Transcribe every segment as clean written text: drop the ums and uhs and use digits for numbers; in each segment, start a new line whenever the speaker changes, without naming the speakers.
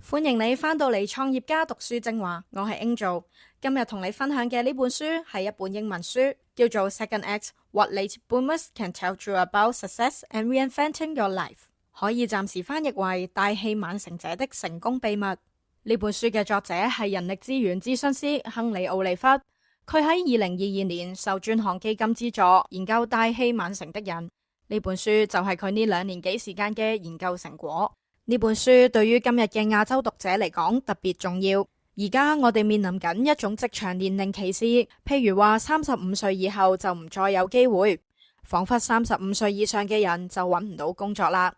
歡迎你返到嚟創業家讀書精華，我係 Angel。今日同你分享嘅呢本書係一本英文書，叫做 Second Act: What Late Boomers Can Tell You About Success and Reinventing Your Life， 可以暫時翻譯為大器晚成者的成功秘密。呢本書嘅作者係人力資源諮詢師亨利奧利弗，佢喺2022年受專項基金資助研究大器晚成的人。呢本書就係佢呢2年幾時間嘅研究成果。呢本書對於今日嘅亞洲讀者嚟講特別重要。而家我哋面臨緊一種職場年齡歧視，譬如話35歲以後就唔再有機會，仿佛35歲以上嘅人就揾唔到工作啦。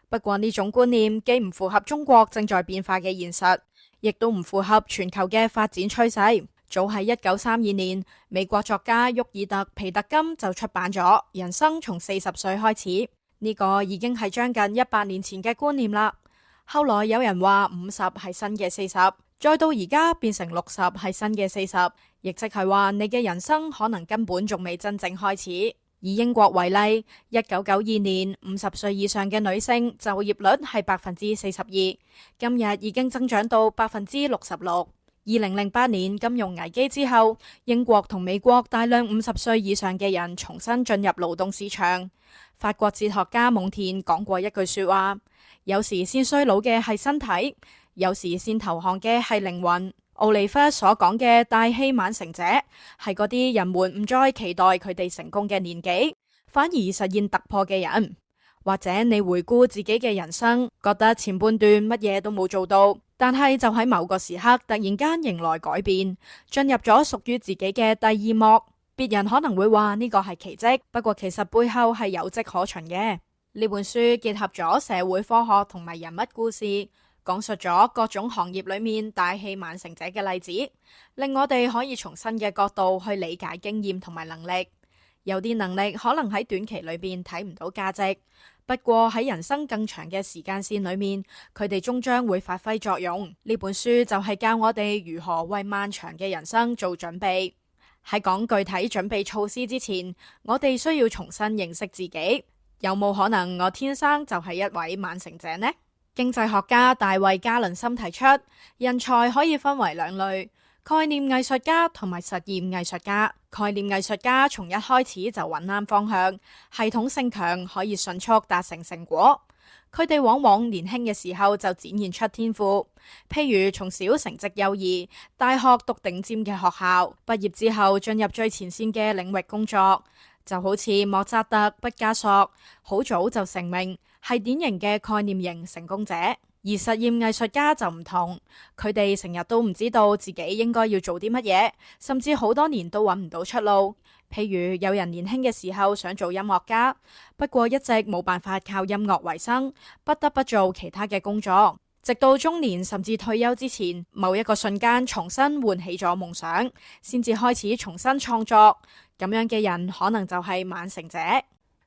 不過呢種觀念既唔符合中國正在變化嘅現實，亦都唔符合全球嘅發展趨勢。早喺1932年，美國作家沃爾特皮特金就出版咗《人生從40歲開始》，呢個已經係將近100年前嘅觀念啦。後來有人話50係新嘅40，再到而家變成60係新嘅40，亦即係話你嘅人生可能根本仲未真正開始。以英國為例，1992年50歲以上嘅女性就業率係42%，今日已經增長到66%。2008年金融危機之後，英國同美國大量50歲以上嘅人重新進入勞動市場。法國哲學家蒙田講過一句說話：有時先衰老嘅係身體，有時先投降嘅係靈魂。奧利弗所講嘅大器晚成者，係嗰啲人們唔再期待佢哋成功嘅年紀，反而實現突破嘅人。或者你回顧自己嘅人生，覺得前半段乜嘢都冇做到，但係就喺某個時刻突然間迎來改變，進入咗屬於自己嘅第2幕。別人可能會話呢個係奇蹟，不過其實背後係有跡可循嘅。呢本書結合咗社會科學同埋人物故事，講述咗各種行業裏面大器晚成者嘅例子，令我哋可以從新嘅角度去理解經驗同埋能力。有啲能力可能喺短期裏邊睇唔到價值，不過喺人生更長嘅時間線裏面，佢哋終將會發揮作用。呢本書就係教我哋如何為漫長嘅人生做準備。喺講具體準備措施之前，我哋需要重新認識自己。有冇可能我天生就係一位晚成者呢？經濟學家大衛加倫森提出，人才可以分為2類：概念藝術家同埋實驗藝術家。概念藝術家從一開始就揾啱方向，系統性強，可以迅速達成成果。佢哋往往年輕嘅時候就展現出天賦，譬如從小成績優異，大學讀頂尖嘅學校，畢業之後進入最前線嘅領域工作。就好似莫扎特、畢加索，好早就成名，係典型嘅概念型成功者。而實驗藝術家就唔同，佢哋成日都唔知道自己應該要做啲乜嘢，甚至好多年都揾唔到出路。譬如有人年輕嘅時候想做音樂家，不過一直冇辦法靠音樂為生，不得不做其他嘅工作，直到中年甚至退休之前，某一個瞬間重新喚起咗夢想，先至開始重新創作。咁樣嘅人可能就係晚成者。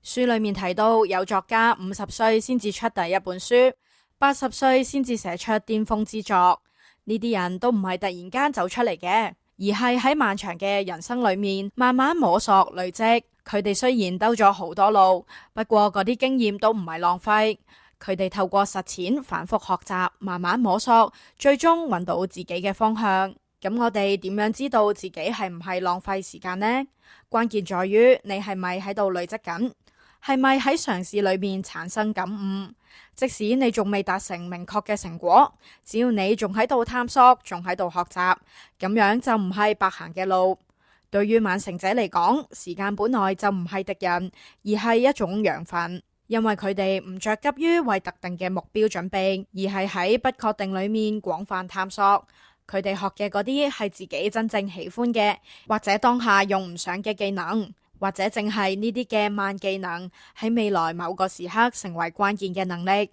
書裏面提到有作家50歲先至出第一本書，80歲先至寫出巔峰之作。呢啲人都唔係突然間走出嚟嘅，而係喺漫長嘅人生裏面慢慢摸索累積。佢哋雖然兜咗好多路，不過嗰啲經驗都唔係浪費。佢哋透過實踐、反覆學習、慢慢摸索，最終揾到自己嘅方向。咁我哋點樣知道自己係唔係浪費時間呢？關鍵在於你係咪喺度累積緊，係咪喺嘗試裏面產生感悟。即使你仲未達成明確嘅成果，只要你仲喺度探索，仲喺度學習，咁樣就唔係白行嘅路。對於晚成者嚟講，時間本來就唔係敵人，而係一種養分，因為佢哋唔着急於為特定嘅目標準備，而係喺不確定裏面廣泛探索。佢哋學嘅嗰啲係自己真正喜歡嘅，或者當下用唔上嘅技能，或者淨係呢啲嘅慢技能，喺未來某個時刻成為關鍵嘅能力。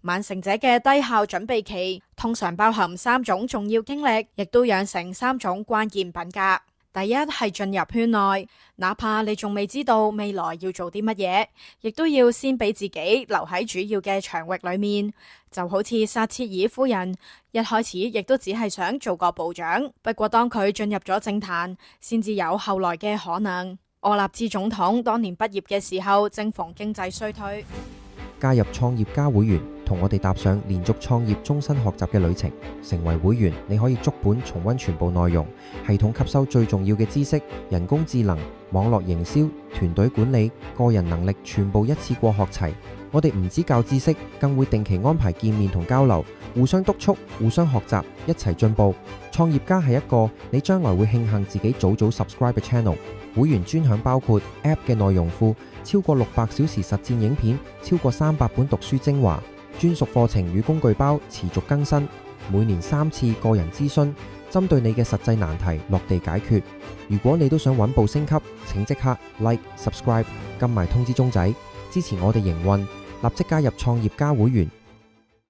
晚成者嘅低效準備期通常包含3種重要經歷，亦都養成3種關鍵品格。第一係進入圈內，哪怕你仲未知道未來要做啲乜嘢，亦都要先俾自己留喺主要嘅場域裏面。就好似撒切爾夫人，一開始亦都只係想做個部長，不過當佢進入咗政壇，先至有後來嘅可能。柯納茲總統當年畢業嘅時候，正逢經濟衰退。
加入創業家會員，同我哋踏上連續創業終身學習嘅旅程。成為會員，你可以足本重溫全部內容，系統吸收最重要嘅知識，人工智能、網絡營銷、團隊管理、個人能力，全部一次過學齊。我哋唔止教知識，更會定期安排見面同交流，互相督促，互相學習，一齊進步。創業家係一個你將來會慶幸自己早 subscribe 嘅 channel。會員專享包括 App 嘅內容庫、超過600小時實戰影片、超過300本讀書精華、專屬課程與工具包持續更新，每年3次個人諮詢，針對你嘅實際難題落地解決。如果你都想穩步升級，請即刻 Subscribe 撳埋通知鐘仔，支持我哋營運，立即加入創業家會員，